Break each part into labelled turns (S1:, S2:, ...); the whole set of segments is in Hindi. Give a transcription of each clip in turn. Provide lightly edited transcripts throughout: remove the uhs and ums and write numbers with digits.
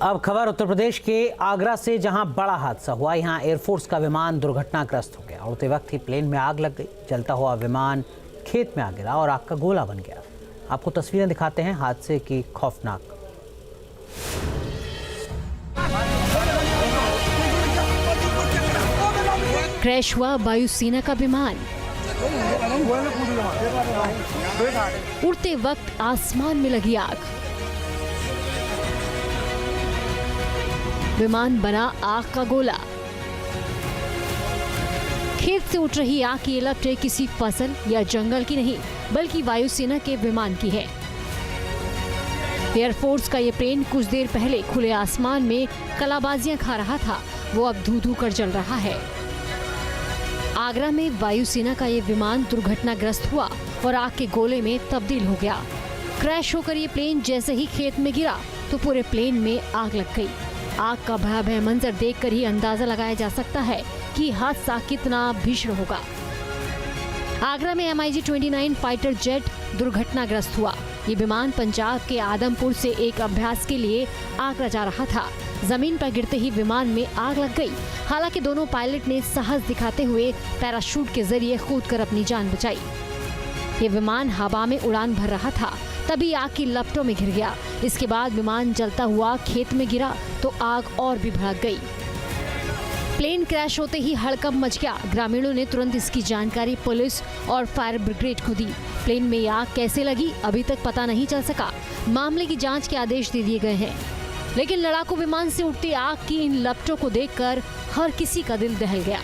S1: अब खबर उत्तर प्रदेश के आगरा से, जहां बड़ा हादसा हुआ। यहां एयरफोर्स का विमान दुर्घटनाग्रस्त हो गया। उड़ते वक्त ही प्लेन में आग लग गई। जलता हुआ विमान खेत में आ गिरा और आग का गोला बन गया। आपको तस्वीरें दिखाते हैं हादसे की खौफनाक।
S2: क्रैश हुआ वायुसेना का विमान। उड़ते वक्त आसमान में लगी आग। विमान बना आग का गोला। खेत से उठ रही आग की लपटें किसी फसल या जंगल की नहीं, बल्कि वायुसेना के विमान की है। एयरफोर्स का ये प्लेन कुछ देर पहले खुले आसमान में कलाबाजियां खा रहा था, वो अब धू धू कर जल रहा है। आगरा में वायुसेना का ये विमान दुर्घटनाग्रस्त हुआ और आग के गोले में तब्दील हो गया। क्रैश होकर ये प्लेन जैसे ही खेत में गिरा तो पूरे प्लेन में आग लग गई। आग का भयावह मंजर देखकर ही अंदाजा लगाया जा सकता है कि हादसा कितना भीषण होगा। आगरा में MiG-29 फाइटर जेट दुर्घटनाग्रस्त हुआ। ये विमान पंजाब के आदमपुर से एक अभ्यास के लिए आगरा जा रहा था। जमीन पर गिरते ही विमान में आग लग गई। हालांकि दोनों पायलट ने साहस दिखाते हुए पैराशूट के जरिए कूदकर अपनी जान बचाई। ये विमान हवा में उड़ान भर रहा था, तभी आग की लपटों में घिर गया। इसके बाद विमान जलता हुआ खेत में गिरा तो आग और भी भड़क गई। प्लेन क्रैश होते ही हड़कंप मच गया। ग्रामीणों ने तुरंत इसकी जानकारी पुलिस और फायर ब्रिगेड को दी। प्लेन में आग कैसे लगी अभी तक पता नहीं चल सका। मामले की जांच के आदेश दे दिए गए हैं, लेकिन लड़ाकू विमान से उठती आग की इन लपटों को देखकर हर किसी का दिल दहल गया।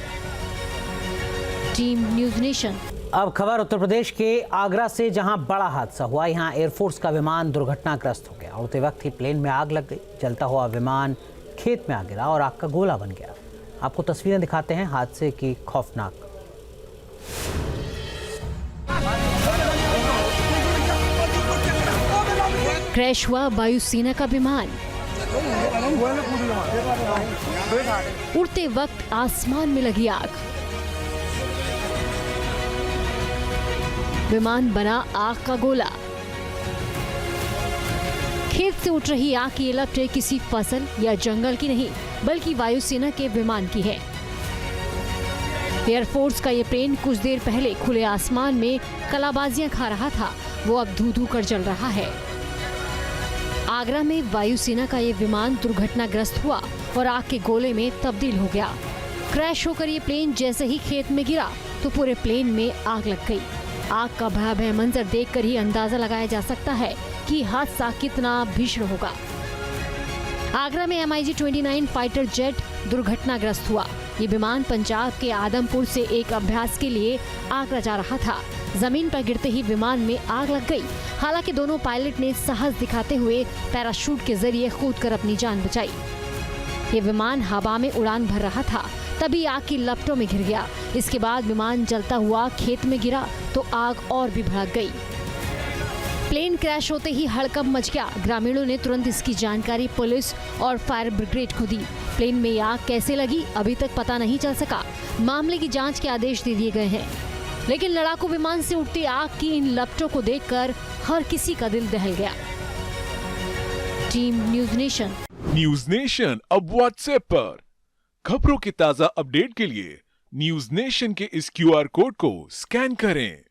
S2: Team news nation.
S1: अब खबर उत्तर प्रदेश के आगरा से, जहां बड़ा हादसा हुआ। यहां एयरफोर्स का विमान दुर्घटनाग्रस्त हो गया। उड़ते वक्त ही प्लेन में आग लग गई। जलता हुआ विमान खेत में आ गिरा और आग का गोला बन गया। आपको तस्वीरें दिखाते हैं हादसे की खौफनाक।
S2: क्रैश हुआ वायुसेना का विमान। उड़ते वक्त आसमान में लगी आग। विमान बना आग का गोला। खेत से उठ रही आग की लपटें किसी फसल या जंगल की नहीं, बल्कि वायुसेना के विमान की है। एयरफोर्स का ये प्लेन कुछ देर पहले खुले आसमान में कलाबाजियां खा रहा था, वो अब धू धू कर जल रहा है। आगरा में वायुसेना का ये विमान दुर्घटनाग्रस्त हुआ और आग के गोले में तब्दील हो गया। क्रैश होकर ये प्लेन जैसे ही खेत में गिरा तो पूरे प्लेन में आग लग गई। आग का भयावह मंजर देखकर ही अंदाजा लगाया जा सकता है कि हादसा कितना भीषण होगा। आगरा में MiG-29 फाइटर जेट दुर्घटनाग्रस्त हुआ। ये विमान पंजाब के आदमपुर से एक अभ्यास के लिए आगरा जा रहा था। जमीन पर गिरते ही विमान में आग लग गई। हालांकि दोनों पायलट ने साहस दिखाते हुए पैराशूट के जरिए कूदकर अपनी जान बचाई। ये विमान हवा में उड़ान भर रहा था, तभी आग की लपटों में घिर गया। इसके बाद विमान जलता हुआ खेत में गिरा तो आग और भी भड़क गई। प्लेन क्रैश होते ही हड़कंप मच गया। ग्रामीणों ने तुरंत इसकी जानकारी पुलिस और फायर ब्रिगेड को दी। प्लेन में आग कैसे लगी अभी तक पता नहीं चल सका। मामले की जांच के आदेश दे दिए गए हैं, लेकिन लड़ाकू विमान से उठती आग की इन लपटों को देखकर हर किसी का दिल दहल गया। Team news nation.
S3: News nation अब व्हाट्सएप पर खबरों की ताजा अपडेट के लिए न्यूज़ नेशन के इस QR कोड को स्कैन करें।